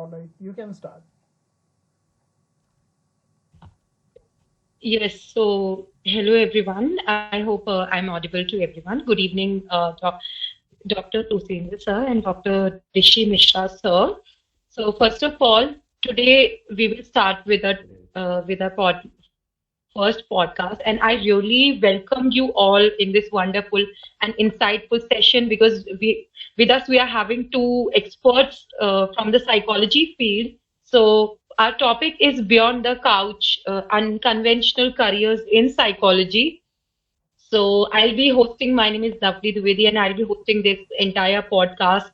All right, you can start. Yes, so hello everyone. I hope I'm audible to everyone. Good evening, Dr. Tosendra sir and Dr. Rishi Mishra sir. So first of all, today we will start with our first podcast, and I really welcome you all in this wonderful and insightful session because with us we are having two experts from the psychology field. So our topic is beyond the couch, unconventional careers in psychology. So I'll be hosting. My name is Navli Dwivedi, and I'll be hosting this entire podcast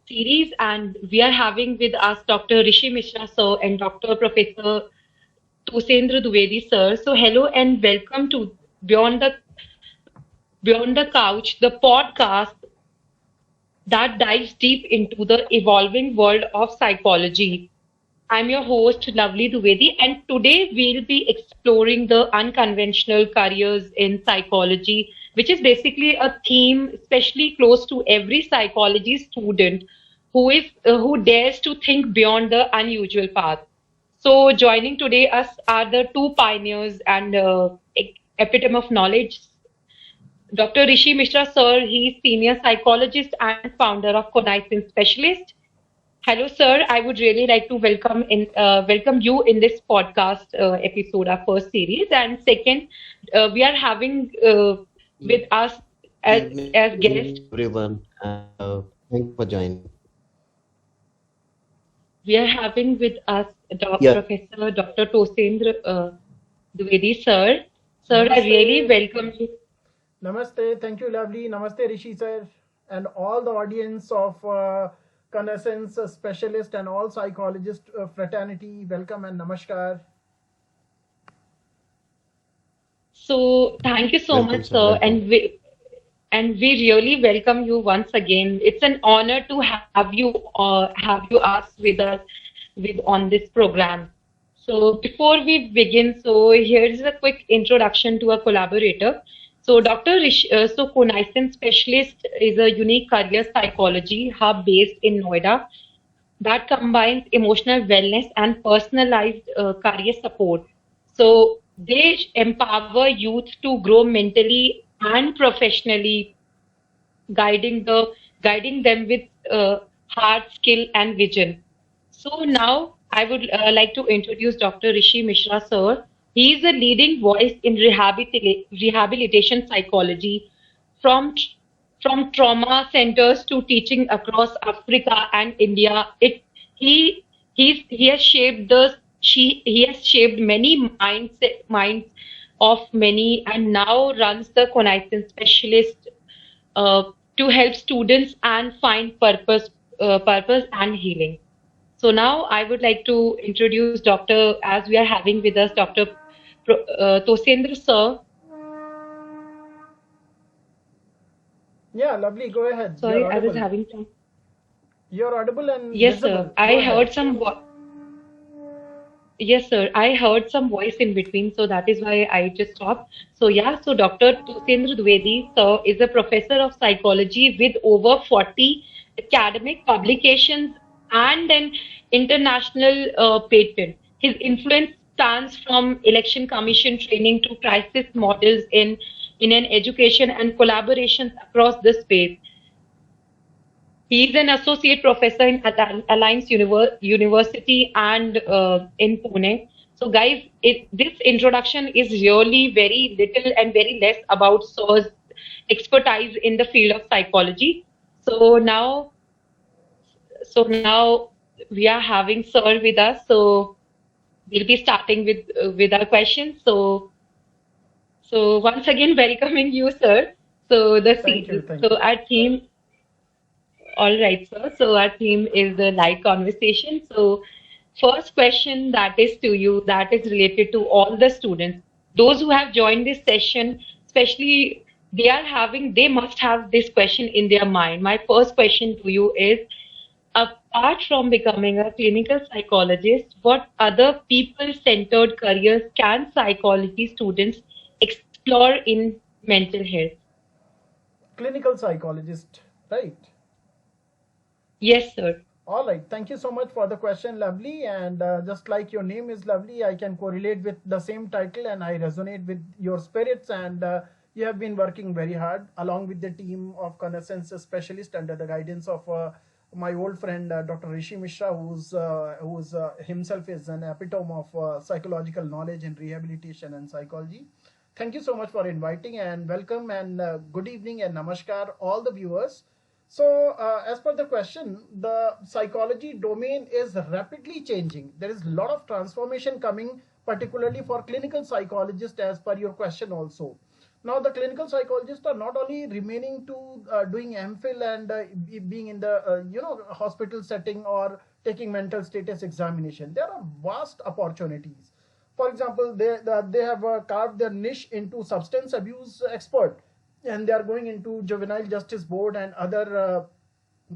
series. And we are having with us Dr. Rishi Mishra sir and Dr. Professor Tosendra Dwivedi sir. So hello and welcome to Beyond the Beyond the Couch, the podcast that dives deep into the evolving world of psychology. I'm your host, Lovely Dwivedi, and today we'll be exploring the unconventional careers in psychology, which is basically a theme especially close to every psychology student who dares to think beyond the unusual path. So, joining today us are the two pioneers and epitome of knowledge, Dr. Rishi Mishra, sir. He's senior psychologist and founder of Connaissancespecialist. Hello, sir. I would really like to welcome you in this podcast episode, our first series. And second, we are having with us as Evening, guest. everyone. Thank you for joining. We are having with us Yeah, Professor Dr. Tosendra Dwivedi, sir. Sir, I really Namaste. welcome you. Namaste. Thank you, lovely. Namaste, Rishi sir, and all the audience of Connaissance Specialist and all psychologist fraternity. Welcome and namaskar. So, thank you so much, welcome, sir. sir. Welcome. And we really welcome you once again. It's an honor to have you us with on this program. So before we begin, so here's a quick introduction to a collaborator. So Connaissancespecialist Specialist is a unique career psychology hub based in Noida that combines emotional wellness and personalized career support. So they empower youth to grow mentally and professionally, guiding guiding them with heart, skill, and vision. So now I would like to introduce Dr. Rishi Mishra, sir. He is a leading voice in rehabilitation psychology, from from trauma centers to teaching across Africa and India. He has shaped he has shaped many minds of many, and now runs the Connaissance Specialist uh, to help students and find purpose and healing. So now I would like to introduce Dr. as we are having with us Dr. Tosendra sir. Yeah, lovely. Go ahead. You're Sorry, I was audible. having some. You're audible and Yes, sir. visible. Go ahead. Yes, sir. I heard some voice in between, so that is why I just stopped. So yeah, so Dr. Tosendra Dwivedi, sir, is a professor of psychology with over 40 academic publications and an international patent. His influence spans from election commission training to crisis models in an education and collaborations across the space. He is an associate professor in Alliance University and in Pune. So, guys, this introduction is really very little and very less about Sir's expertise in the field of psychology. So now we are having Sir with us. So we'll be starting with our questions. So once again, welcoming you, sir. So Thank you. Thank so you. our theme. All right, sir. So our theme is the light conversation. So first question that is to you, that is related to all the students. Those who have joined this session, especially they must have this question in their mind. My first question to you is, apart from becoming a clinical psychologist, what other people-centered careers can psychology students explore in mental health? Clinical psychologist, right? Yes, sir. All right. Thank you so much for the question, Lovely. And just like your name is Lovely, I can correlate with the same title and I resonate with your spirits. And you have been working very hard along with the team of ConnaissanceSpecialist under the guidance of my old friend Dr. Rishi Mishra, who's himself is an epitome of psychological knowledge in rehabilitation and psychology. Thank you so much for inviting and welcome and good evening and namaskar all the viewers. So, as per the question, the psychology domain is rapidly changing. There is a lot of transformation coming, particularly for clinical psychologists, as per your question also. Now, the clinical psychologists are not only remaining to doing MPhil and being in the hospital setting or taking mental status examination. There are vast opportunities. For example, they have carved their niche into substance abuse expert, and they are going into juvenile justice board and other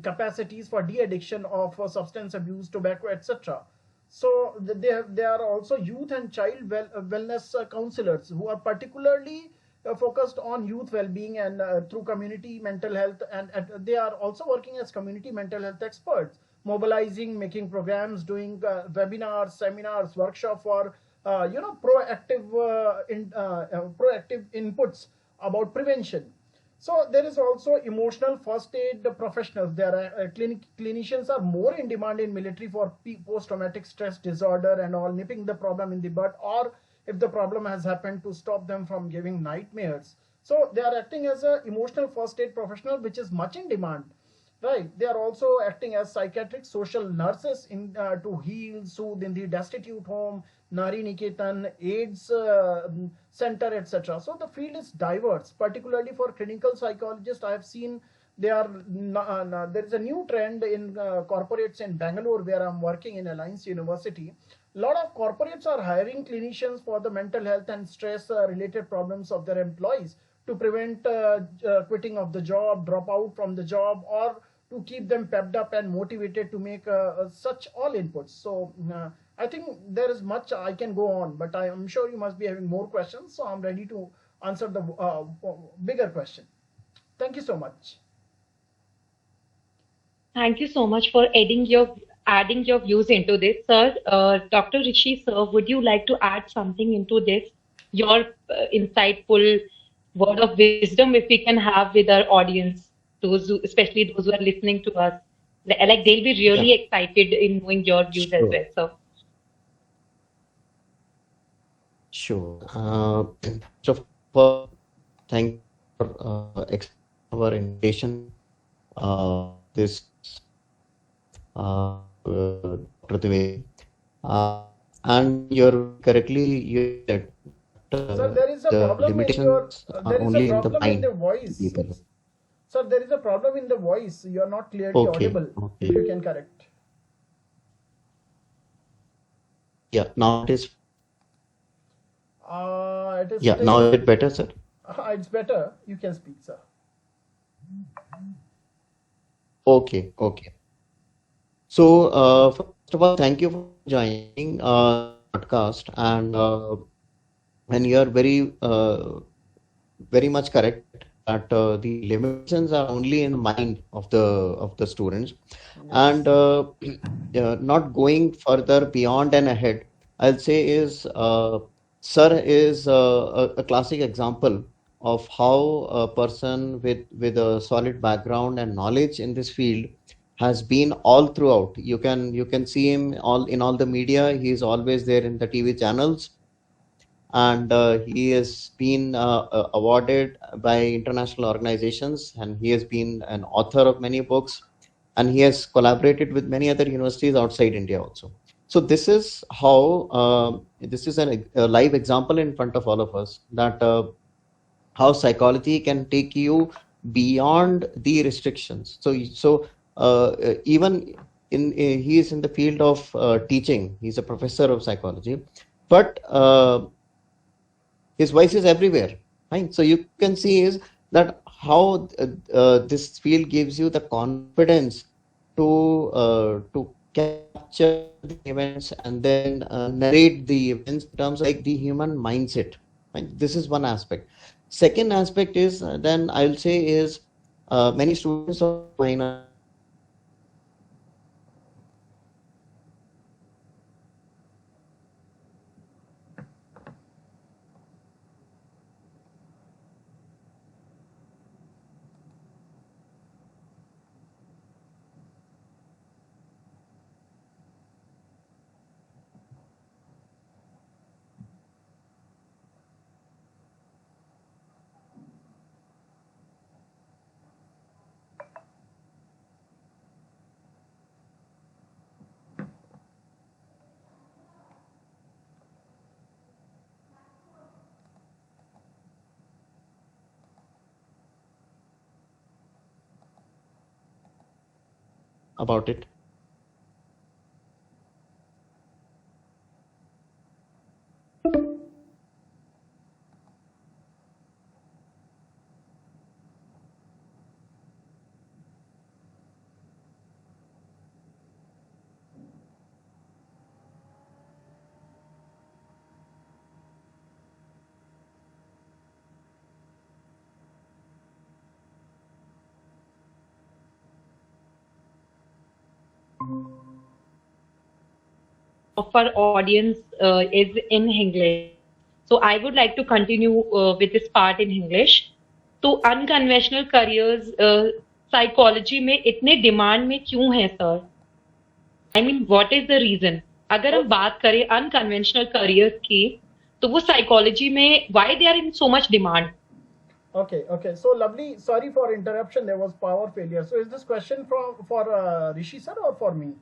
capacities for de-addiction of substance abuse, tobacco, etc. So they are also youth and child wellness counselors who are particularly focused on youth well-being and through community mental health, and they are also working as community mental health experts, mobilizing, making programs, doing webinars, seminars, workshop for proactive inputs about prevention. So there is also emotional first aid professionals. There are clinicians are more in demand in military for post-traumatic stress disorder and all, nipping the problem in the bud, or if the problem has happened, to stop them from giving nightmares. So they are acting as a emotional first aid professional, which is much in demand. Right, they are also acting as psychiatric social nurses in to heal, soothe in the destitute home, Nari Niketan, AIDS center, etc. So the field is diverse, particularly for clinical psychologists. I have seen there is a new trend in corporates in Bangalore, where I'm working in Alliance University. A lot of corporates are hiring clinicians for the mental health and stress related problems of their employees, to prevent quitting of the job, drop out from the job, or to keep them pepped up and motivated to make such all inputs. So I think there is much I can go on, but I am sure you must be having more questions. So I'm ready to answer the bigger question. Thank you so much. Thank you so much for adding your views into this, sir. Dr. Rishi, sir, would you like to add something into this? Your insightful word of wisdom, if we can have with our audience, especially those who are listening to us, like they'll be really excited in knowing your views as well. So, sure. So for thank you for our invitation. This Dr. Dwivedi. And you're correctly you said Sir, there is a the problem in your limitations are there is a only in the problem in mind the of voice. people. Sir, there is a problem in the voice. You are not clearly audible. If you can correct. Yeah, now it is. It is Yeah, now is it better, sir? It's better. You can speak, sir. Okay. So, first of all, thank you for joining podcast, and you are very much correct that the limitations are only in the mind of the students, and not going further beyond and ahead. I'll say is sir is a classic example of how a person with a solid background and knowledge in this field has been all throughout. You can see him all in all the media. He's always there in the TV channels, and he has been awarded by international organizations, and he has been an author of many books, and he has collaborated with many other universities outside India also. So this is how this is a live example in front of all of us, that how psychology can take you beyond the restrictions. So even he is in the field of teaching. He's a professor of psychology, but his voice is everywhere, right? So you can see is that how this field gives you the confidence to capture the events and then narrate the events in terms of like the human mindset, right? This is one aspect. Second aspect is then I'll say is many students of mine are about it? Of our audience is in English. So I would like to continue with this part in English. तो unconventional careers psychology में इतने demand में क्यों है sir? I mean what is the reason? अगर हम बात करें अनकन्वेंशनल करियर्स की तो वो साइकोलॉजी में why they are in so much demand? Okay. So lovely. Sorry for interruption. There was power failure. So is this question for Rishi sir or for me?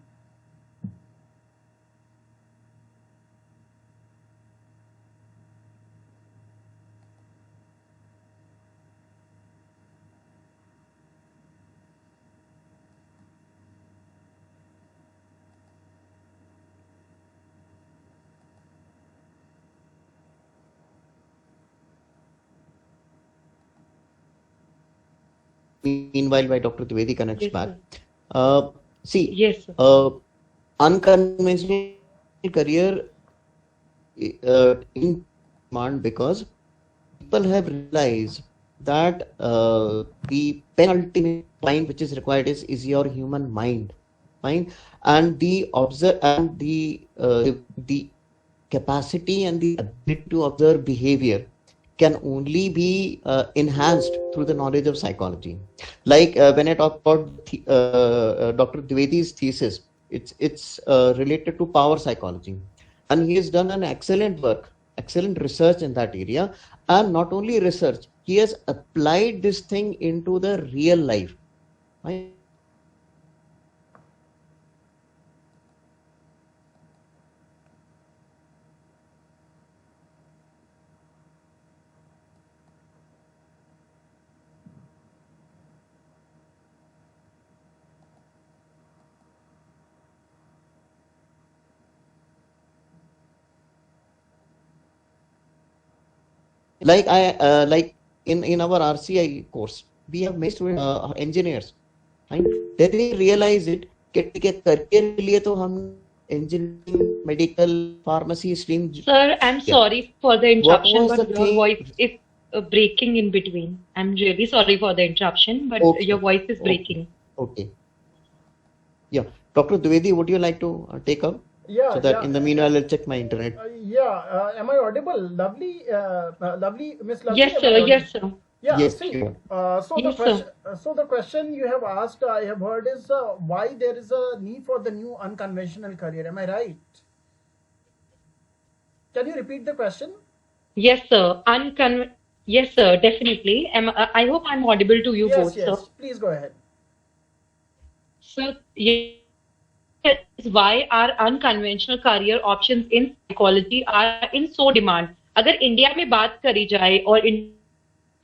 Meanwhile, while Dr. Dwivedi connects Yes, back, sir. see, Yes, sir. unconventional career in demand because people have realized that the penultimate point which is required is your human mind, and the capacity and the ability to observe behavior can only be enhanced through the knowledge of psychology. Like when I talk about Dr. Dwivedi's thesis, it's related to power psychology, and he has done an excellent work, excellent research in that area. And not only research, he has applied this thing into the real life. Right? Like in our RCI course, we have many students engineers, right? They didn't realize it कि ठीक है career के लिए तो हम engineering, medical, pharmacy stream Sir, I'm किया. sorry for the What interruption, was the but your thing? voice is breaking in between. I'm really sorry for the interruption, but your Okay, voice is okay, breaking. okay. Yeah, Dr. Dwivedi, would you like to take up? Yeah, So that yeah. in the meanwhile, I'll check my internet. Am I audible? Lovely, Miss Lovely, Yes, am I sir. audible? Yes, sir. Yeah, Yes, see, sure. Yes, sir. so the question you have asked, I have heard is why there is a need for the new unconventional career. Am I right? Can you repeat the question? Yes, sir. Yes, sir. Definitely. I hope I'm audible to you Yes, both, sir. please go ahead. Sir, yes, why our unconventional career options in psychology are in so demand. अगर India में बात करी जाए और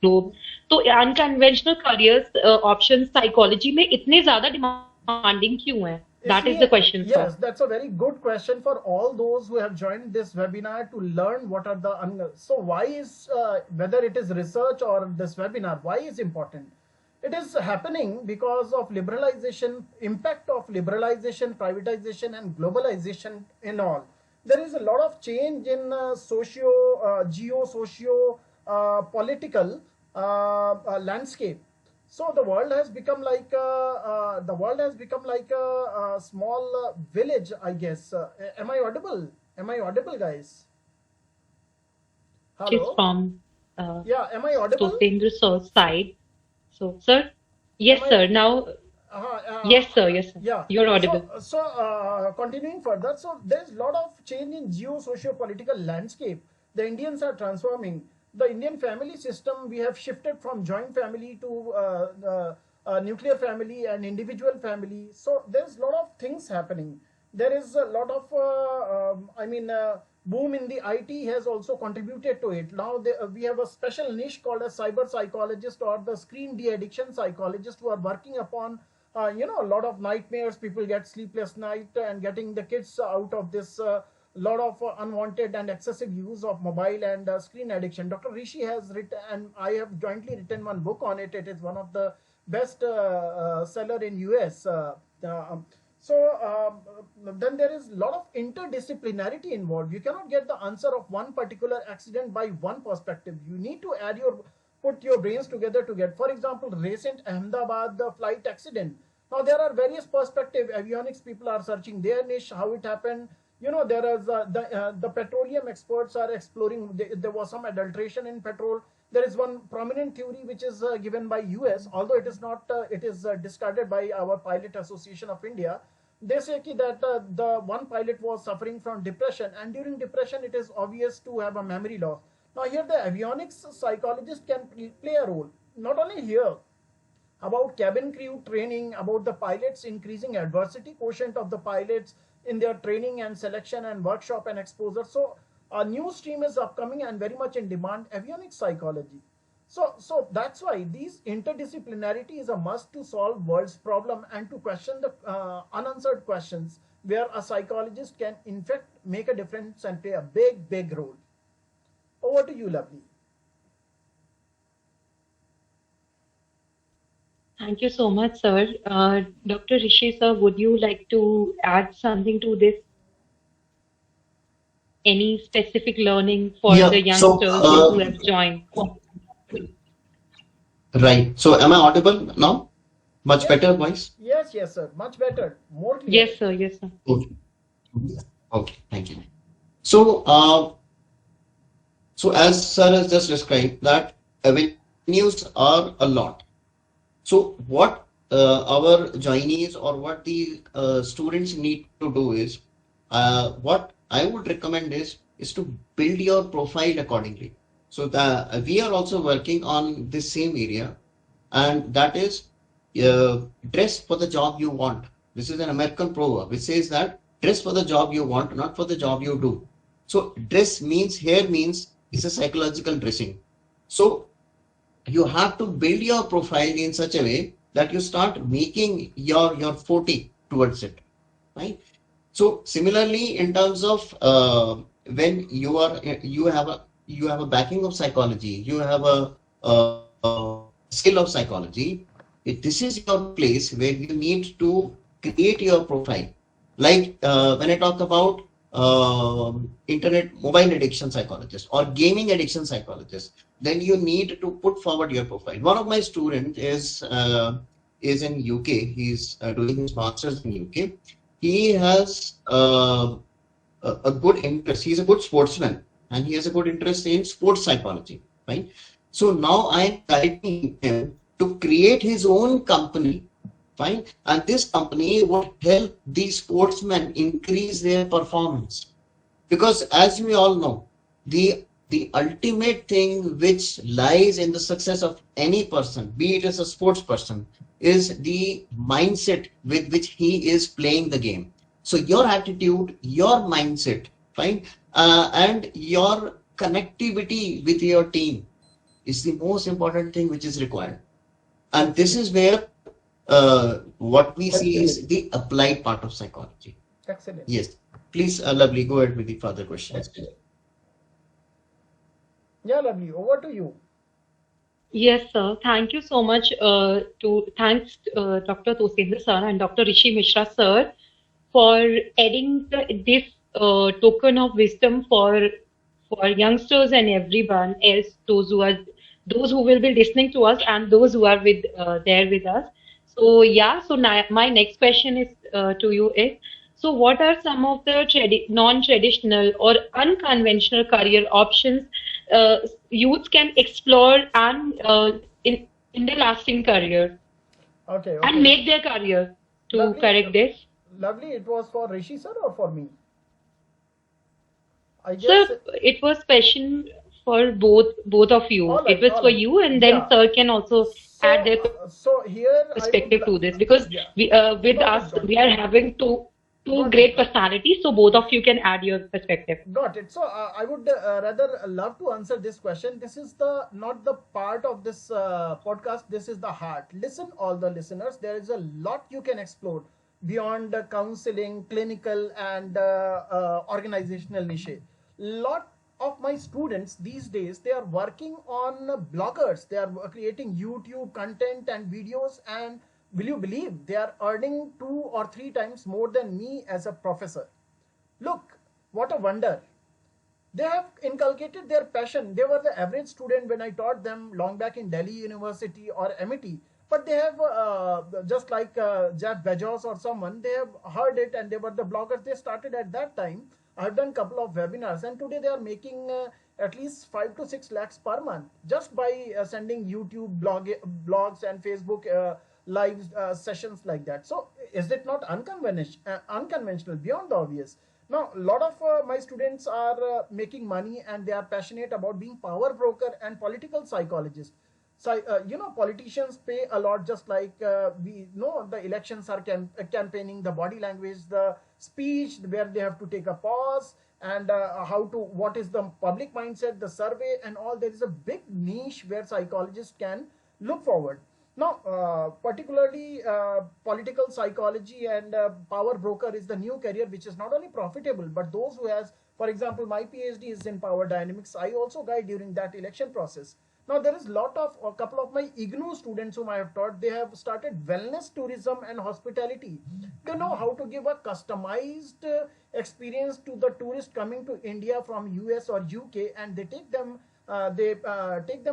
globe तो unconventional careers option psychology में इतने ज्यादा डिमांडिंग क्यों है? That is the question, sir. Yes, that's a very good question for all those who have joined this webinar to learn what are the so why is whether it is research or this webinar, why is important? It is happening because of liberalization, impact of liberalization, privatization, and globalization in all. There is a lot of change in socio, political landscape. So the world has become like a small village, I guess. Am I audible? Am I audible, guys? She's Hello. from Yeah, am I audible? Tosendra sir's side. So, sir, yes, Am I? sir. Now, yes, sir. Yes, sir. Yeah. You're audible. So continuing further, so there's a lot of change in socio-political landscape. The Indians are transforming. The Indian family system, we have shifted from joint family to nuclear family and individual family. So there's a lot of things happening. There is a lot of, boom in the IT has also contributed to it. Now we have a special niche called a cyber psychologist or the screen de-addiction psychologist who are working upon a lot of nightmares. People get sleepless night and getting the kids out of this lot of unwanted and excessive use of mobile and screen addiction. Dr. Rishi has written, and I have jointly written one book on it. It is one of the best seller in US. Um, then there is a lot of interdisciplinarity involved. You cannot get the answer of one particular accident by one perspective. You need to put your brains together to get, for example, recent Ahmedabad flight accident. Now there are various perspectives. Avionics people are searching their niche, how it happened. There is the petroleum experts are exploring. There was some adulteration in petrol. There is one prominent theory which is given by US, although it is not. It is discarded by our Pilot Association of India. They say that the one pilot was suffering from depression, and during depression it is obvious to have a memory loss. Now here the avionics psychologist can play a role. Not only here, about cabin crew training, about the pilots, increasing adversity quotient of the pilots in their training and selection and workshop and exposure. So a new stream is upcoming and very much in demand, avionics psychology. So that's why these interdisciplinarity is a must to solve world's problem and to question the unanswered questions, where a psychologist can in fact make a difference and play a big role. Over to you, Lovely. Thank you so much, sir. Dr. Rishi, sir, would you like to add something to this? Any specific learning for the youngsters who have joined? Right. So am I audible now? Much better voice? Yes, sir. Much better. More clear. Yes, sir. Yes, sir. Okay. Thank you. So, so as sir has just described, that avenues are a lot. So what our joinees or what the students need to do is, what I would recommend is to build your profile accordingly. So we are also working on this same area, and that is dress for the job you want. This is an American proverb which says that dress for the job you want, not for the job you do. So dress means it's a psychological dressing. So you have to build your profile in such a way that you start making your forte towards it, right? So similarly, in terms of when you have a backing of psychology, you have a skill of psychology. This is your place where you need to create your profile. Like when I talk about internet mobile addiction psychologist or gaming addiction psychologist, then you need to put forward your profile. One of my students is in UK. He's doing his master's in UK. He has a good interest. He's a good sportsman and he has a good interest in sports psychology, right? So now I'm guiding him to create his own company, fine, and this company would help these sportsmen increase their performance. Because as we all know, the ultimate thing which lies in the success of any person, be it as a sports person, is the mindset with which he is playing the game. So your attitude, your mindset, fine, and your connectivity with your team is the most important thing which is required. And this is where what we see is the applied part of psychology. Excellent. Yes. Please, Lovely, go ahead with the further questions. Yeah, Lovely, over to you. Yes, sir. Thank you so much. Thanks, Dr. Tosendra sir and Dr. Rishi Mishra sir, for adding this token of wisdom for youngsters and everyone else, those who will be listening to us and those who are there with us. So yeah. So my next question is to you is, so what are some of the non-traditional or unconventional career options youth can explore and in their lasting career? Okay. And make their career to Lovely. correct this? Lovely, it was for Rishi sir or for me? I guess. Sir, it was question for both of you. All right, It was all for right. you, and then Yeah. sir can also add their So here I would perspective to this, because yeah. we with Go ahead, us go ahead. we are having two great personalities. So both of you can add your perspective. Got it. So I would rather love to answer this question. This is the not the part of this podcast. This is the heart. Listen, all the listeners. There is a lot you can explore beyond counseling, clinical, and organizational niche. Lot of my students these days, they are working on bloggers. They are creating YouTube content and videos, and will you believe they are earning 2 or 3 times more than me as a professor? Look, what a wonder. They have inculcated their passion. They were the average student when I taught them long back in Delhi University or MIT. But they have, just like Jeff Bezos or someone, they have heard it and they were the bloggers. They started at that time. I've done a couple of webinars and today they are making at least 5 to 6 lakhs per month just by sending YouTube blogs and Facebook live sessions like that. So is it not unconventional beyond the obvious? Now, a lot of my students are making money and they are passionate about being power broker and political psychologist. So, politicians pay a lot, just like we know the elections are campaigning, the body language, the speech, where they have to take a pause, and what is the public mindset, the survey, and all. There is a big niche where psychologists can look forward. Now, particularly political psychology and power broker is the new career, which is not only profitable, but those who has, for example, my PhD is in power dynamics. I also guide during that election process. Now, there is a couple of my IGNOU students whom I have taught, they have started wellness, tourism, and hospitality. They know how to give a customized experience to the tourist coming to India from US or UK, and they take them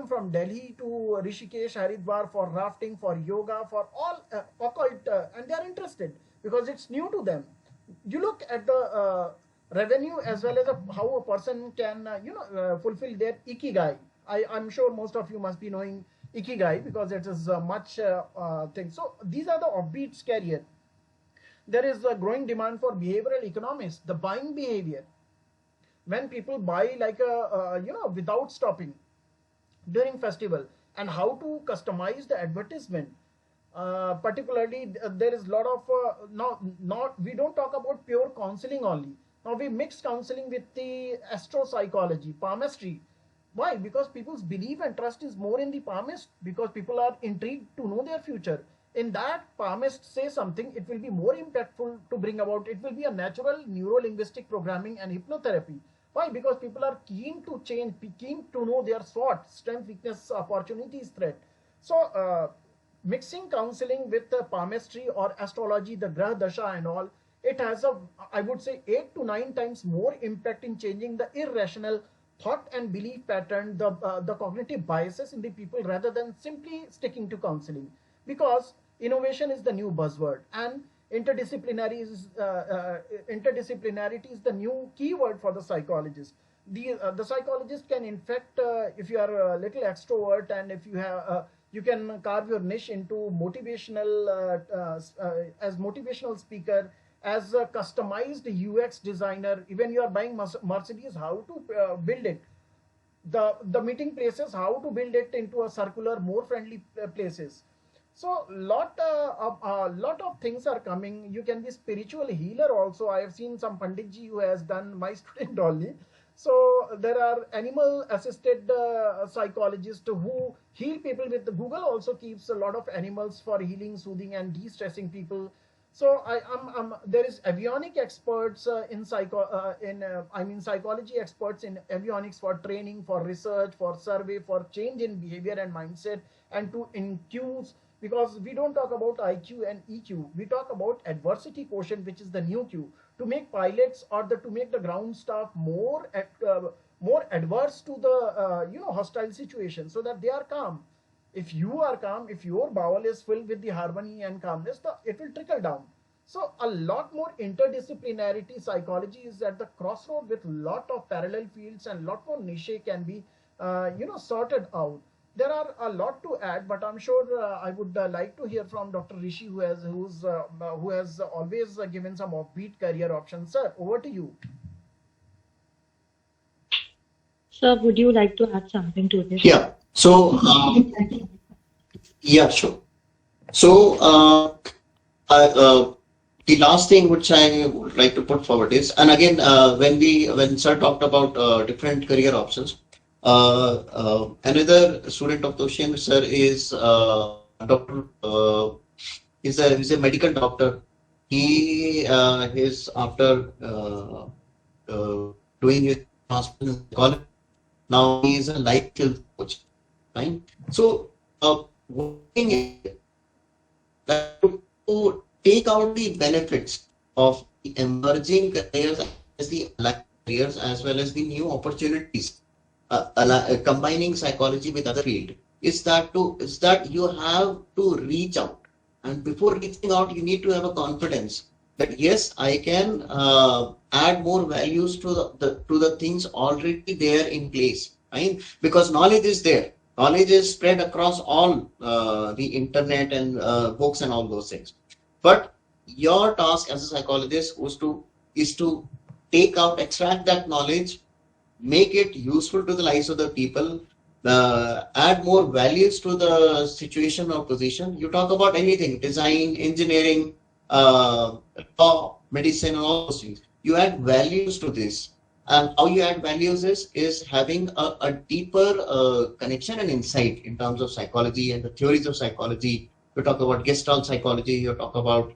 from Delhi to Rishikesh, Haridwar for rafting, for yoga, for all occult, and they are interested because it's new to them. You look at the revenue as well as how a person can, fulfill their ikigai. I'm sure most of you must be knowing ikigai because it is much thing. So these are the offbeats career. There is a growing demand for behavioral economics, the buying behavior. When people buy like without stopping during festival, and how to customize the advertisement. Particularly, there is a lot of not we don't talk about pure counseling only. Now we mix counseling with the astropsychology, palmistry. Why? Because people's belief and trust is more in the palmist, because people are intrigued to know their future. In that palmist say something, it will be more impactful to bring about. It will be a natural neuro-linguistic programming and hypnotherapy. Why? Because people are keen to change, keen to know their SWOT, strength, weakness, opportunities, threat. So mixing counseling with palmistry or astrology, the Grah Dasha and all, it has I would say 8 to 9 times more impact in changing the irrational thought and belief pattern, the cognitive biases in the people, rather than simply sticking to counseling. Because innovation is the new buzzword, and interdisciplinarity is the new keyword for the psychologist. The psychologist can, in fact, if you are a little extrovert and if you have you can carve your niche into motivational as motivational speaker, as a customized UX designer. Even you are buying Mercedes, how to build it, the meeting places, how to build it into a circular, more friendly places. So lot of things are coming. You can be spiritual healer also. I have seen some Panditji who has done my student only. So there are animal assisted psychologists who heal people with Google also keeps a lot of animals for healing, soothing, and de-stressing people. So there is avionic experts psychology experts in avionics for training, for research, for survey, for change in behavior and mindset, and to incuse, because we don't talk about IQ and EQ, we talk about adversity quotient, which is the new Q, to make pilots or to make the ground staff more adverse to the hostile situation, so that they are calm. If you are calm, if your bowel is filled with the harmony and calmness, it will trickle down. So a lot more interdisciplinarity. Psychology is at the crossroad with lot of parallel fields, and lot more niche can be sorted out. There are a lot to add, but I'm sure I would like to hear from Dr. Rishi, who has always given some offbeat career options. Sir, over to you. Sir, would you like to add something to this? Yeah. So, yeah, sure. So, The last thing which I would like to put forward is, and again, when Sir talked about different career options, another student of Toshen Sir is Doctor. He's a medical doctor. He is after doing his master's in psychology. Now he is a life skills coach. Right. So one thing is that to take out the benefits of the emerging careers as the allied careers as well as the new opportunities, combining psychology with other field is that you have to reach out, and before reaching out you need to have a confidence that yes, I can add more values to to the things already there in place, right? Because knowledge is there, knowledge is spread across all the internet and books and all those things, but your task as a psychologist is to take out, extract that knowledge, make it useful to the lives of the people, add more values to the situation or position. You talk about anything, design, engineering, law, medicine, all those things. You add values to this. And how you add values is having a deeper connection and insight in terms of psychology and the theories of psychology. You talk about Gestalt psychology, you talk about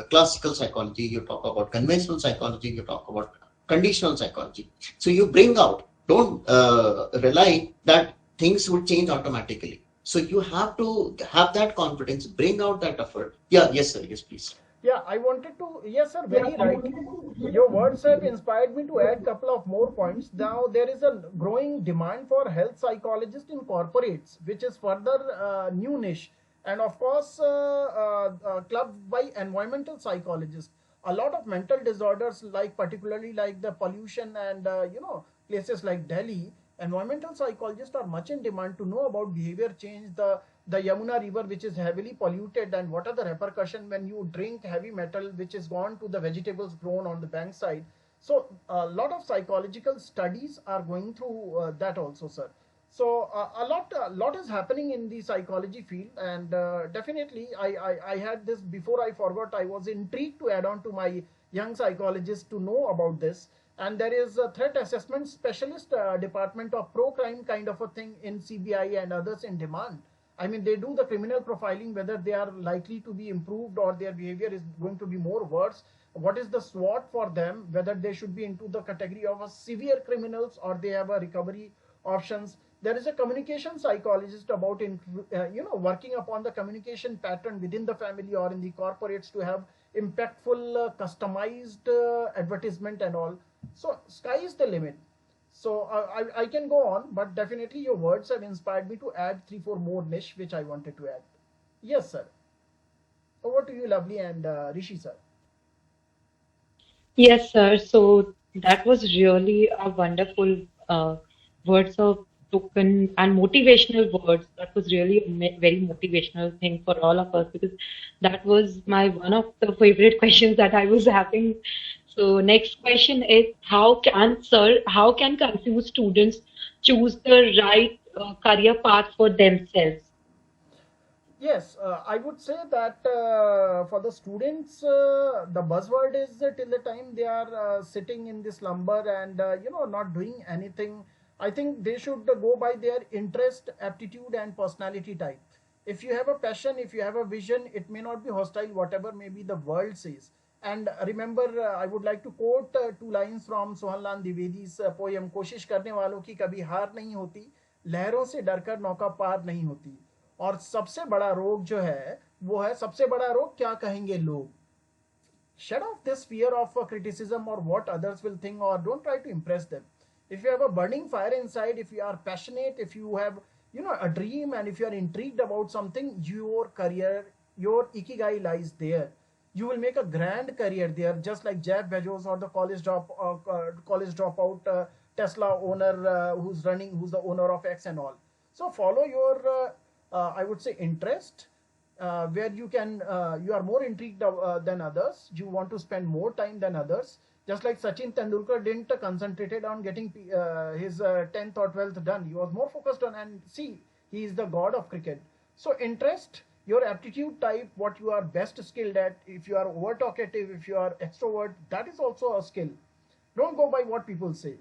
classical psychology, you talk about conventional psychology, you talk about conditional psychology. So you bring out, don't rely that things would change automatically. So you have to have that confidence, bring out that effort. Yeah, yes, sir. Yes, please. Yeah, I wanted to, yes, sir, very right. Your words have inspired me to add couple of more points. Now, there is a growing demand for health psychologists in corporates, which is further new niche. And of course, clubbed by environmental psychologists. A lot of mental disorders, like particularly like the pollution and, places like Delhi, environmental psychologists are much in demand to know about behavior change, the Yamuna river, which is heavily polluted, and what are the repercussions when you drink heavy metal, which is gone to the vegetables grown on the bank side. So a lot of psychological studies are going through that also, sir. So a lot is happening in the psychology field, and definitely I had this before I forgot. I was intrigued to add on to my young psychologists to know about this. And there is a threat assessment specialist department of pro crime kind of a thing in CBI and others in demand. I mean, they do the criminal profiling, whether they are likely to be improved or their behavior is going to be more worse. What is the SWOT for them, whether they should be into the category of a severe criminals or they have a recovery options. There is a communication psychologist about working upon the communication pattern within the family or in the corporates to have impactful customized advertisement and all. So sky is the limit. So I can go on, but definitely your words have inspired me to add 3 4 more niche which I wanted to add. Yes, sir. Over to you, Lovely and Rishi, sir. Yes, sir. So that was really a wonderful words of token and motivational words. That was really a very motivational thing for all of us because that was my one of the favorite questions that I was having. So next question is how can confused students choose the right career path for themselves? Yes, I would say that for the students, the buzzword is till the time they are sitting in this slumber and not doing anything. I think they should go by their interest, aptitude, and personality type. If you have a passion, if you have a vision, it may not be hostile, whatever maybe the world says. And remember, I would like to quote 2 lines from Sohanlal Dwivedi's poem, कोशिश करने वालों की कभी हार नहीं होती, लहरों से डरकर नौका पार नहीं होती। और सबसे बड़ा रोग जो है वो है, सबसे बड़ा रोग क्या कहेंगे लोग। Shut off this fear of criticism or what others will think, or don't try to impress them. If you have a burning fire inside, if you are passionate, if you have a dream, and if you are intrigued about something, your career, your ikigai lies there. You will make a grand career there, just like Jeff Bezos or the college dropout Tesla owner who's the owner of X and all. So follow your I would say interest, where you are more intrigued than others. You want to spend more time than others. Just like Sachin Tendulkar didn't concentrated on getting his 10th or 12th done. He was more focused on, and see, he is the god of cricket. So interest, your aptitude type, what you are best skilled at, if you are over talkative, if you are extrovert, that is also a skill. Don't go by what people say.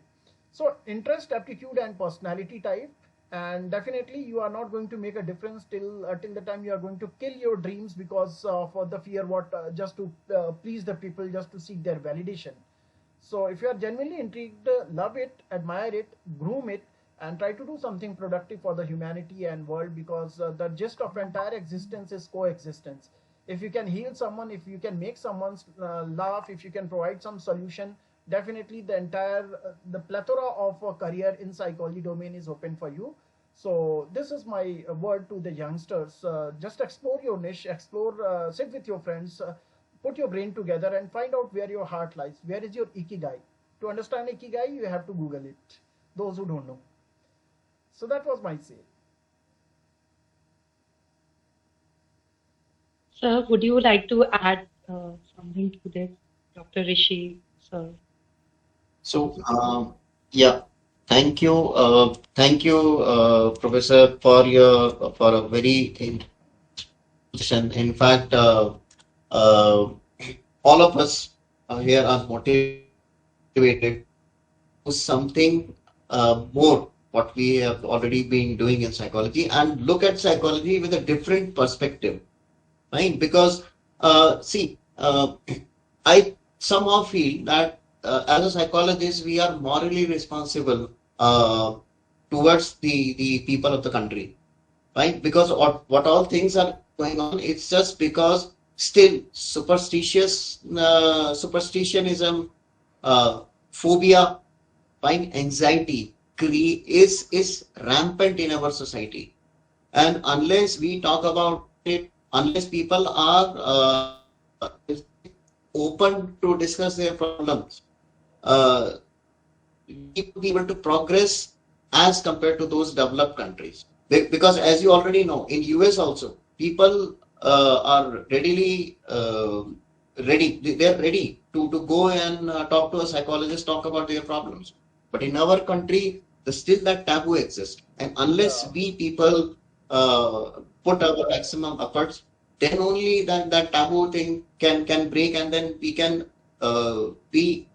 So interest, aptitude, and personality type, and definitely you are not going to make a difference till the time you are going to kill your dreams because for the fear what just to please the people, just to seek their validation. So if you are genuinely intrigued, love it, admire it, groom it, and try to do something productive for the humanity and world, because the gist of entire existence is coexistence. If you can heal someone, if you can make someone laugh, if you can provide some solution, definitely the entire the plethora of a career in psychology domain is open for you. So this is my word to the youngsters. Just explore your niche, explore, sit with your friends, put your brain together and find out where your heart lies. Where is your ikigai? To understand ikigai, you have to Google it. Those who don't know. So that was my say. Sir, would you like to add something to this, Dr. Rishi, sir? So, yeah, thank you, Professor, for a very position. In fact, all of us here are motivated to something more what we have already been doing in psychology and look at psychology with a different perspective, right? Because see, I somehow feel that as a psychologist, we are morally responsible towards the people of the country, right? Because what all things are going on, it's just because still superstitionism, phobia, right? Anxiety is rampant in our society, and unless we talk about it, unless people are open to discuss their problems, uh, we will be able to progress as compared to those developed countries. Because as you already know, in US also, people are ready. They're ready to go and talk to a psychologist, talk about their problems. But in our country, the still that taboo exists. And unless Yeah, we people put our maximum efforts, then only that taboo thing can break, and then we can be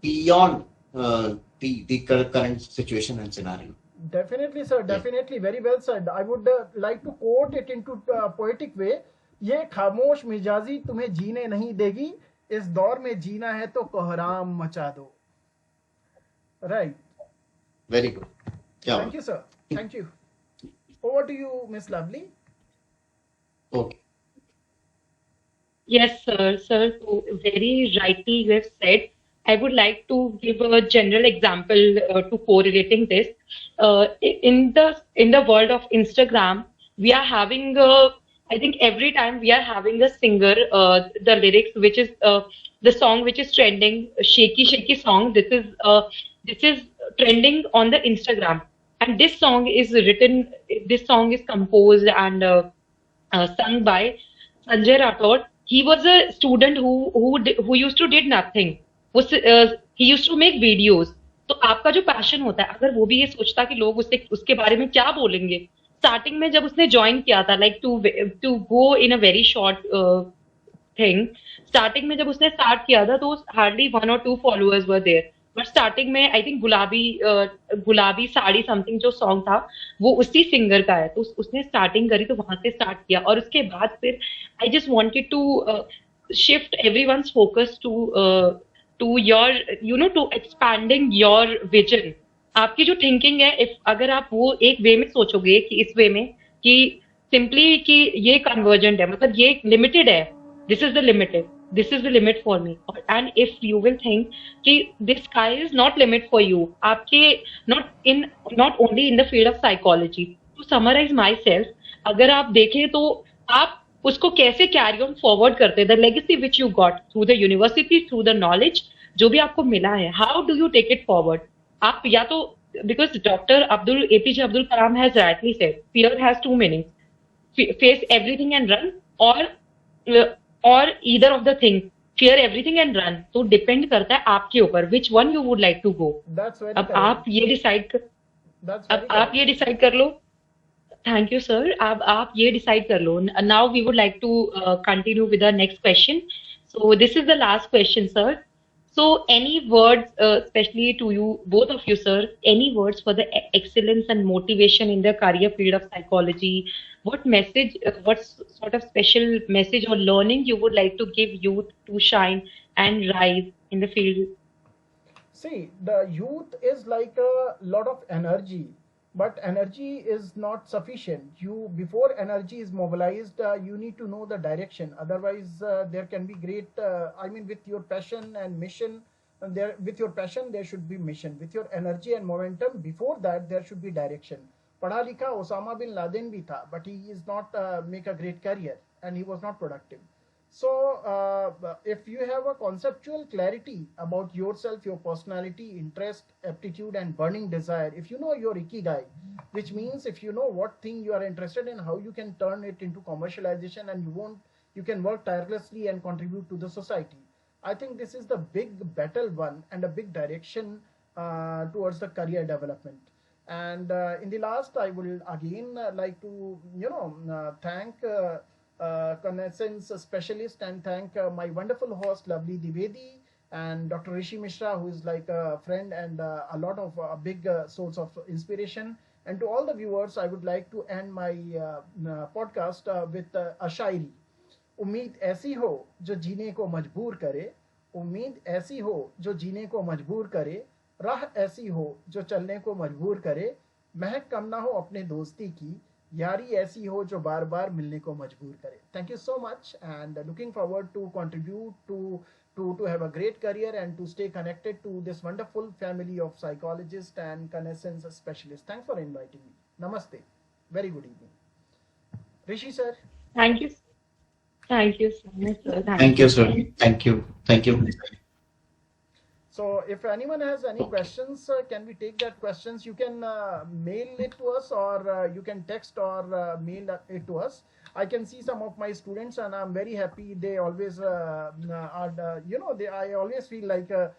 beyond the current situation and scenario. definitely, sir. Yeah. Definitely, very well said. I would like to quote it into poetic way. ये खामोश मिजाजी तुम्हें जीने नहीं देगी, इस दौर में जीना है तो कोहराम मचा दो. Right. Very good. Yeah. Thank you, sir. Thank you. Over to you, Miss Lovely. Okay. Yes, sir. Sir, so very rightly you have said. I would like to give a general example to correlating this. In the world of Instagram, we are having I think every time we are having a singer, the lyrics which is the song which is trending, shaky shaky song. This is trending on the Instagram, and this song is written. This song is composed and sung by Sanjay Rathod. He was a student who used to did nothing. He used to make videos. तो आपका जो passion होता है, अगर वो भी ये सोचता कि लोग उससे उसके बारे में क्या बोलेंगे, स्टार्टिंग में जब उसने ज्वाइन किया था, like to go in a very short thing, starting में जब उसने स्टार्ट किया था तो hardly 1 or 2 followers were there. But starting में आई थिंक गुलाबी साड़ी समथिंग जो सॉन्ग था वो उसी सिंगर का है, तो उसने स्टार्टिंग करी तो वहां से स्टार्ट किया, और उसके बाद फिर I just wanted to shift everyone's focus to your to expanding your vision. आपकी जो थिंकिंग है, इफ अगर आप वो एक वे में सोचोगे कि इस वे में कि सिंपली कि ये कन्वर्जेंट है, मतलब ये लिमिटेड है, this is the limited, this is the limit for me, and if you will think कि this sky is not limit for you, आपके not only in the field of psychology. To summarize myself, अगर आप देखें तो आप उसको कैसे carry on forward करते हैं, the legacy which you got through the university, through the knowledge जो भी आपको मिला है, how do you take it forward. आप या तो, because doctor APJ Abdul Kalam has rightly said, fear has 2 meanings, face everything and run, or either of the thing, fear everything and run. तो depend करता है आपके ऊपर which one you would like to go. That's very अब correct. आप ये decide That's अब very आप correct. ये डिसाइड कर लो. Thank you, sir. आप ये decide कर लो. Now we would like to continue with the next question. So this is the last question, sir. So any words, especially to you, both of you, sir, any words for the excellence and motivation in the career field of psychology? What message, what sort of special message or learning you would like to give youth to shine and rise in the field? See, the youth is like a lot of energy, but energy is not sufficient. You before energy is mobilized, you need to know the direction. Otherwise, there can be great. I mean, with your passion and mission, there with your passion there should be mission. With your energy and momentum, before that there should be direction. पढ़ा लिखा Osama bin Laden भी था, but he is not make a great career and he was not productive. So, if you have a conceptual clarity about yourself, your personality, interest, aptitude, and burning desire, if you know your ikigai, which means if you know what thing you are interested in, how you can turn it into commercialization, and you can work tirelessly and contribute to the society. I think this is the big battle one and a big direction towards the career development. And in the last, I will again like to thank. Connaissance Specialist and thank my wonderful host, lovely Dwivedi, and Dr. Rishi Mishra, who is like a friend and a lot of big source of inspiration. And to all the viewers, I would like to end my podcast with a shairi. उम्मीद ऐसी हो जो जीने को मजबूर करे, उम्मीद ऐसी हो जो जीने को मजबूर करे, राह ऐसी हो जो चलने को मजबूर करे, महक कम ना हो अपने दोस्ती की, यारी ऐसी हो जो बार बार मिलने को मजबूर करे. Thank you so much and looking forward to contribute to have a great career and to stay connected to this wonderful family of psychologists and connaissance specialists. Thanks for inviting me. Namaste. Very good evening. Rishi sir. Thank you. Thank you so much, sir. Thank you, sir. Thank you. Thank you. So if anyone has any questions, can we take that questions? You can mail it to us or you can text or mail it to us. I can see some of my students and I'm very happy. They always are, I always feel like a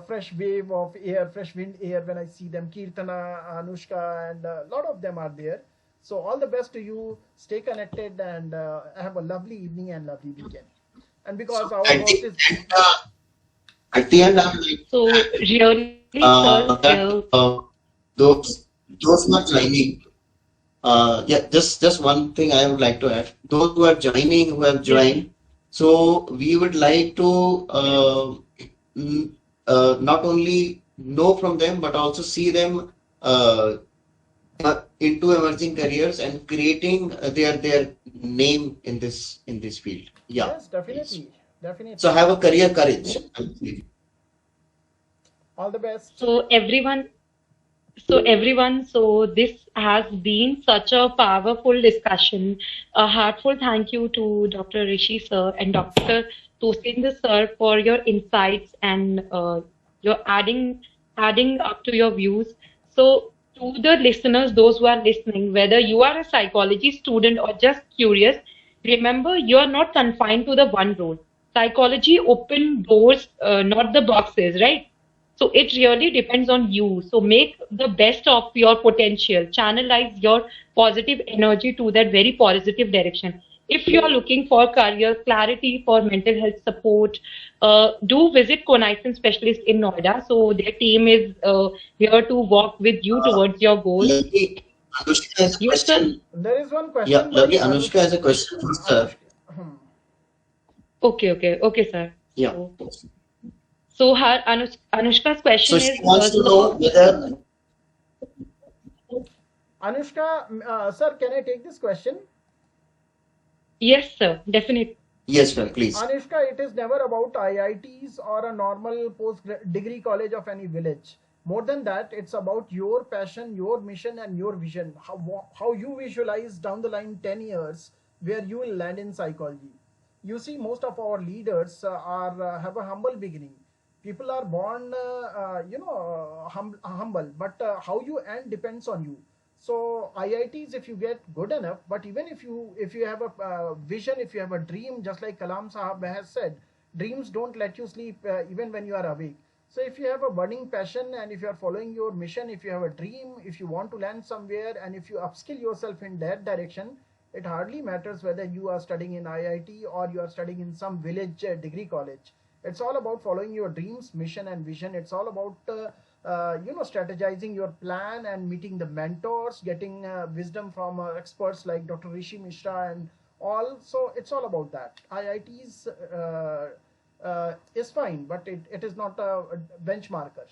fresh wave of air, fresh wind air when I see them. Kirtana, Anushka, and a lot of them are there. So all the best to you. Stay connected and have a lovely evening and lovely weekend. And because our host is... At the end, I'm like, So really, sir, those who are joining, just one thing I would like to add. Those who are joining, who have joined, so we would like to not only know from them but also see them into emerging careers and creating their name in this field. Yeah. Yes, definitely. Definitely. So have a career courage. All the best. so everyone, so this has been such a powerful discussion. A heartful thank you to Dr. Rishi sir and Dr. Tosendra sir for your insights and your adding up to your views. So to the listeners, those who are listening, whether you are a psychology student or just curious, remember you are not confined to the one role. Psychology open doors, not the boxes, right? So it really depends on you. So make the best of your potential, channelize your positive energy to that very positive direction. If you are looking for career clarity, for mental health support, do visit Connaissance Specialist in Noida. So their team is here to walk with you towards your goals. Lovely. Anushka has a Yes, sir. question. There is one question. Yeah, lovely. by Anushka has a question for sir. Okay, sir. Yeah. So her Anushka's question So is, she wants to know whether Anushka, sir, can I take this question? yes, sir, definitely. yes, ma'am, please. Anushka, it is never about IITs or a normal post-degree college of any village. More than that, it's about your passion, your mission, and your vision. How you visualize down the line 10 years where you will land in psychology. You see, most of our leaders have a humble beginning. People are born, humble, but how you end depends on you. So IITs, if you get good enough, but even if you have a vision, if you have a dream, just like Kalam Sahab has said, dreams don't let you sleep even when you are awake. So if you have a burning passion and if you are following your mission, if you have a dream, if you want to land somewhere and if you upskill yourself in that direction, it hardly matters whether you are studying in IIT or you are studying in some village degree college. It's all about following your dreams, mission and vision. It's all about strategizing your plan and meeting the mentors, getting wisdom from experts like Dr. Rishi Mishra and all. So it's all about that. IITs is fine, but it is not a benchmarker,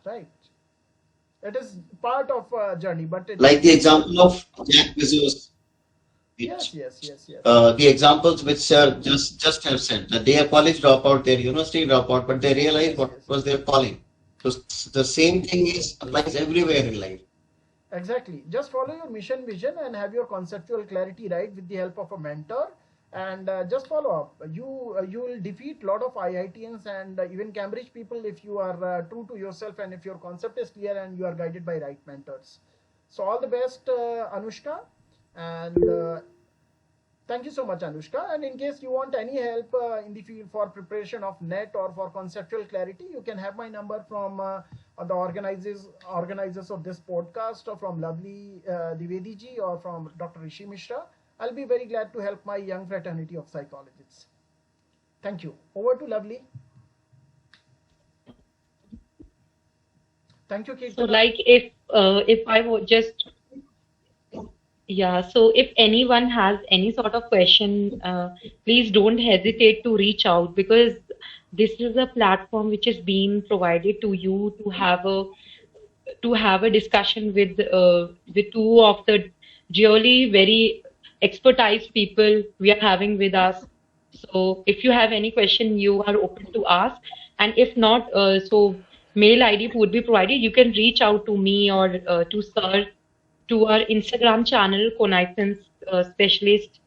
right? It is part of a journey, but it Like the is. example of Jack Bezos, Yes, which yes, yes, yes. the examples which sir just have said that they are college dropout, they're university dropout, but they realize Yes, what yes, was yes. their calling. So the same thing is applies everywhere in life. Exactly. Just follow your mission vision and have your conceptual clarity right with the help of a mentor, and just follow up. You will defeat a lot of IITians and even Cambridge people if you are true to yourself and if your concept is clear and you are guided by right mentors. So all the best, Anushka, and thank you so much, Anushka. And in case you want any help in the field for preparation of net or for conceptual clarity, you can have my number from the organizers of this podcast, or from Lovely Dwivedi ji, or from Dr. Rishi Mishra. I'll be very glad to help my young fraternity of psychologists. Thank you. Over to Lovely. Thank you, So Kirtana. like if I would just yeah, so if anyone has any sort of question, please don't hesitate to reach out, because this is a platform which is being provided to you to have a discussion with two of the really very expertise people we are having with us. So if you have any question, you are open to ask, and if not, so mail ID would be provided. You can reach out to me or to Sir, to our Instagram channel, Connaissancespecialist,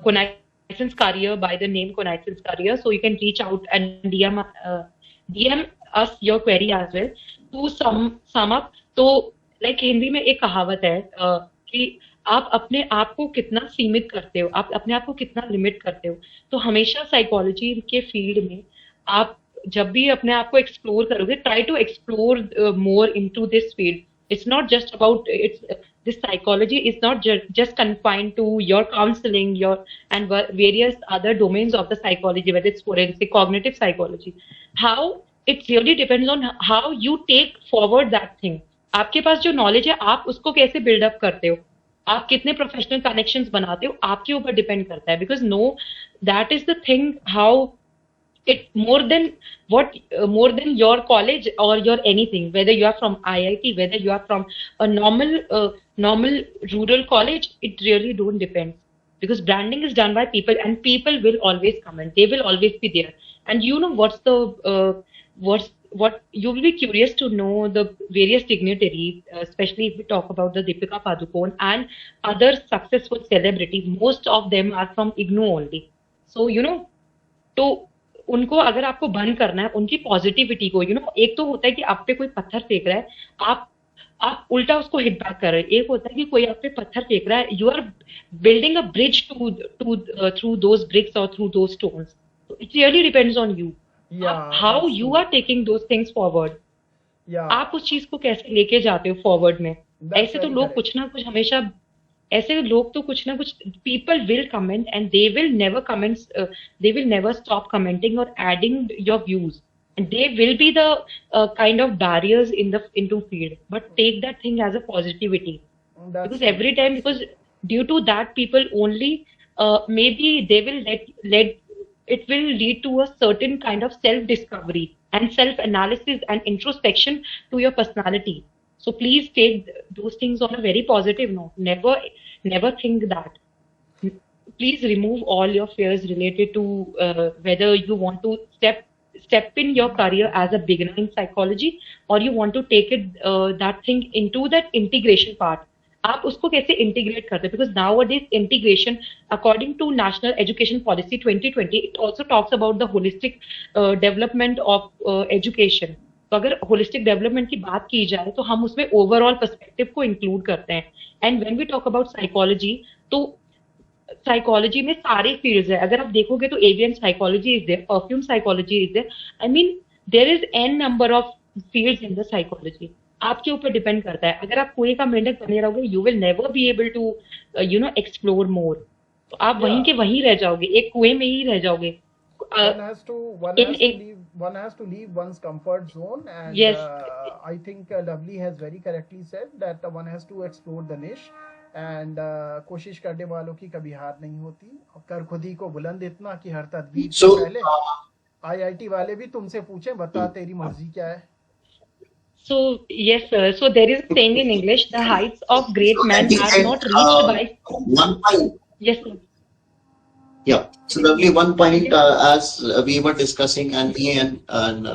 Connaissance's Career by the name Connaissance Career. So you can reach out and DM us your query as well. To sum up, तो like Hindi में एक कहावत है कि आप अपने आप को कितना सीमित करते हो, आप अपने आप को कितना लिमिट करते हो. तो हमेशा साइकोलॉजी के फील्ड में आप जब भी अपने आप को एक्सप्लोर करोगे, try to explore more into this field. It's not just about it's this psychology is not just confined to your counseling, your and various other domains of the psychology, whether it's forensic, cognitive psychology. How it really depends on how you take forward that thing. आपके पास जो knowledge है, आप उसको कैसे buildup करते हो, आप कितने प्रोफेशनल कनेक्शंस बनाते हो, आपके ऊपर डिपेंड करता है. Because no, that is the thing how it more than your college or your anything, whether you are from IIT, whether you are from a normal rural college, it really don't depend, because branding is done by people and people will always comment, they will always be there. And you know what's the what you will be curious to know the various dignitaries, especially if we talk about the Deepika Padukone and other successful celebrities, most of them are from IGNOU only. So तो उनको अगर आपको बंद करना है उनकी positivity को, एक तो होता है कि आप पे कोई पत्थर फेंक रहा है, आप उल्टा उसको हिट बैक कर रहे हैं. एक होता है कि कोई आप पे पत्थर फेंक रहा है, you are building a bridge to to through those bricks और through those stones. It really depends on you, Yeah, how that's you true. Are taking those things forward. Yeah, आप उस चीज को कैसे लेके जाते हो फॉरवर्ड में. that's ऐसे तो very लोग correct. कुछ ना कुछ हमेशा, ऐसे लोग तो कुछ ना कुछ, people will comment and they will never comment, they will never stop commenting or adding your views, and they will be the kind of barriers into field, but take that thing as a positivity. That's Because true. every time, because due to that people only, maybe they will let it will lead to a certain kind of self discovery and self analysis and introspection to your personality. So please take those things on a very positive note. Never think that. Please remove all your fears related to whether you want to step in your career as a beginner in psychology, or you want to take it that thing into that integration part. आप उसको कैसे integrate करते हैं, because nowadays integration according to national education policy 2020, it also talks about the holistic development of education. तो अगर holistic development की बात की जाए तो हम उसमें ओवरऑल पर्सपेक्टिव को इंक्लूड करते हैं. And when we talk about psychology, तो साइकोलॉजी में सारे फील्ड्स है. अगर आप देखोगे तो avian psychology is there, perfume psychology is there. I mean there is n number of fields in the psychology. आपके ऊपर डिपेंड करता है. अगर आप कुएं का मेंढक बने रहोगे, you will never be able to explore more. तो आप वहीं के Yeah. वहीं रह जाओगे, एक कुएं में ही रह जाओगे. One has to in leave one's comfort zone, and yes, I think Lovely has very correctly said that one has to explore the niche, and कोशिश करने वालों की कभी हार नहीं होती, और कर खुद ही को बुलंद इतना कि हर तदबीर से So, पहले आईआईटी वाले भी तुमसे पूछें, बता तेरी मर्जी क्या है. so yes sir, so there is a saying in English, the heights of great so men at the are end, not reached by. one point. Yes sir. Yeah. So lovely. One point as we were discussing, and me and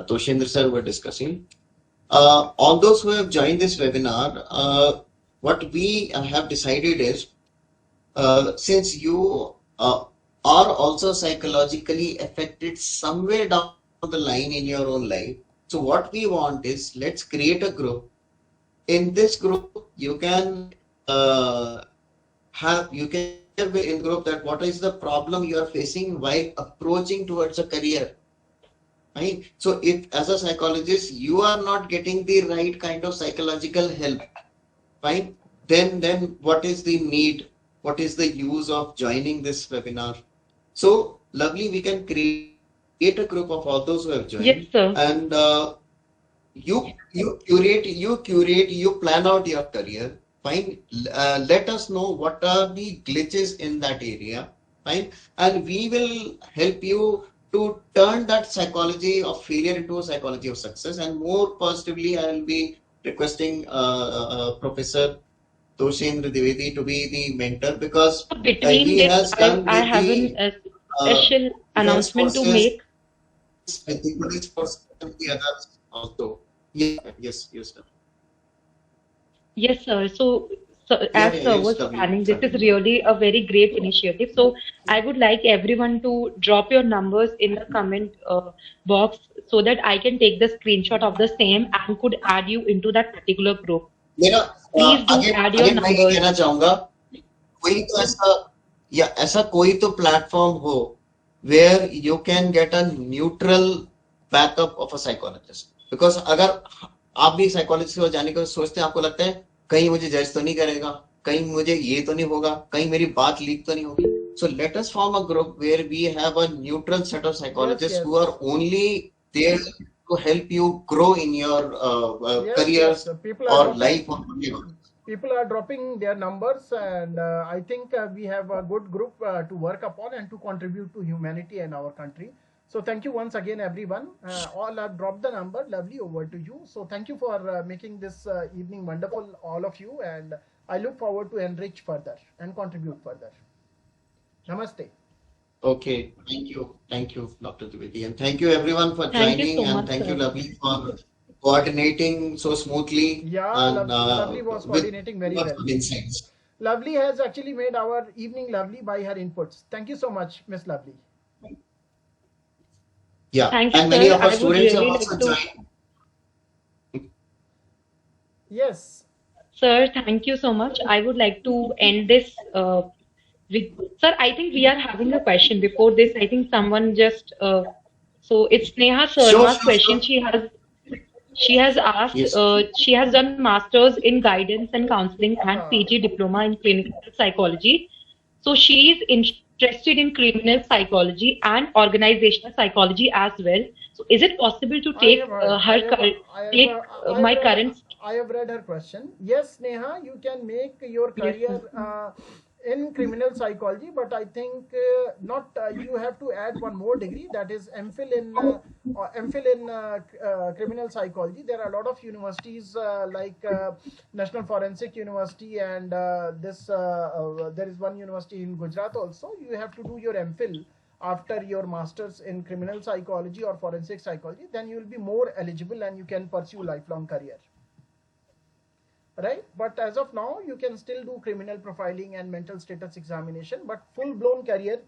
Toshendra sir were discussing. All those who have joined this webinar, what we have decided is, since you are also psychologically affected somewhere down the line in your own life, so what we want is, let's create a group. In this group, you can you can share in group that what is the problem you are facing while approaching towards a career. Right? So if as a psychologist you are not getting the right kind of psychological help, right? Then what is the need? What is the use of joining this webinar? So lovely, we can create a group of all those who have joined. Yes sir. And you curate, you plan out your career. Fine. Let us know what are the glitches in that area. Fine. And we will help you to turn that psychology of failure into a psychology of success. And more positively, I will be requesting Professor Tosendra Dwivedi to be the mentor, because Between he this, has done I with have the a special announcement to forces, make. with the police force and the others also. Yeah, yes, sir. Yes, sir. So Yeah, as yeah, sir yes, was lovely. planning, this is Sorry. really a very great initiative. So I would like everyone to drop your numbers in the comment box so that I can take the screenshot of the same and could add you into that particular group. मेरा Please do add your again मैं ये numbers. कहना चाहूंगा, कोई तो ऐसा कोई तो प्लेटफॉर्म हो where you can get a neutral backup of a psychologist. Because अगर आप भी साइकोलॉजिस्ट हो जाने को सोचते हैं, आपको लगता है कहीं मुझे जज तो नहीं करेगा, कहीं मुझे ये तो नहीं होगा, कहीं मेरी बात लीक तो नहीं होगी. So let us form a group where we have a neutral set of psychologists who are only there to help you grow in your careers or life or whatever. People are dropping their numbers, and I think we have a good group to work upon and to contribute to humanity and our country. So thank you once again, everyone. All have dropped the number. Lovely, over to you. So thank you for making this evening wonderful, all of you, and I look forward to enrich further and contribute further. Namaste. Okay, thank you, Dr. Dwivedi, and thank you everyone for joining, so and much, thank sir. you, Lovely, for coordinating so smoothly. Yeah, and, Lovely was coordinating very well. Insights. Lovely has actually made our evening lovely by her inputs. Thank you so much, Miss Lovely. Yeah, Thank you, and many sir. of our I would students have really also like to. joined. Yes. Sir, thank you so much. I would like to end this with, sir, I think we are having a question before this. I think someone just so it's Neha Sarma's question. She has asked, Yes. she has done masters in guidance and counseling and PG diploma in clinical psychology. So she is interested in criminal psychology and organizational psychology as well. So is it possible to take my current? I have read her question. Yes, Neha, you can make your career in criminal psychology, but I think not. You have to add one more degree, that is MPhil in criminal psychology. There are a lot of universities like National Forensic University, and there is one university in Gujarat also. You have to do your MPhil after your masters in criminal psychology or forensic psychology. Then you will be more eligible and you can pursue lifelong career. Right, but as of now you can still do criminal profiling and mental status examination, but full-blown career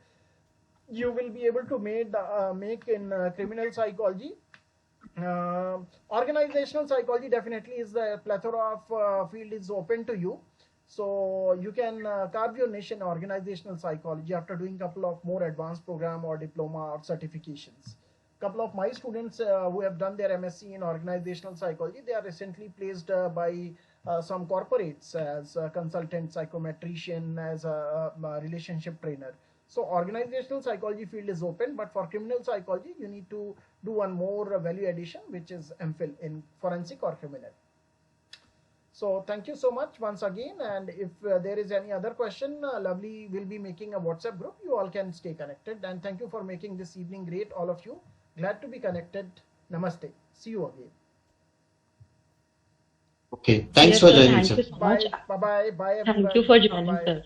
you will be able to make in criminal psychology. Organizational psychology definitely is the plethora of field is open to you, so you can carve your niche in organizational psychology after doing a couple of more advanced program or diploma or certifications. couple of my students who have done their MSc in organizational psychology, they are recently placed by some corporates as a consultant psychometrician, as a relationship trainer. So organizational psychology field is open, but for criminal psychology, you need to do one more value addition, which is MPhil in forensic or criminal. So thank you so much once again. And if there is any other question, Lovely will be making a WhatsApp group. You all can stay connected. And thank you for making this evening great, all of you. Glad to be connected. Namaste. See you again. Okay. Thanks Yes, for sir. joining, Thank sir. you so much. Bye. Bye. Bye. Bye, everyone. Thank you for joining, Bye. sir.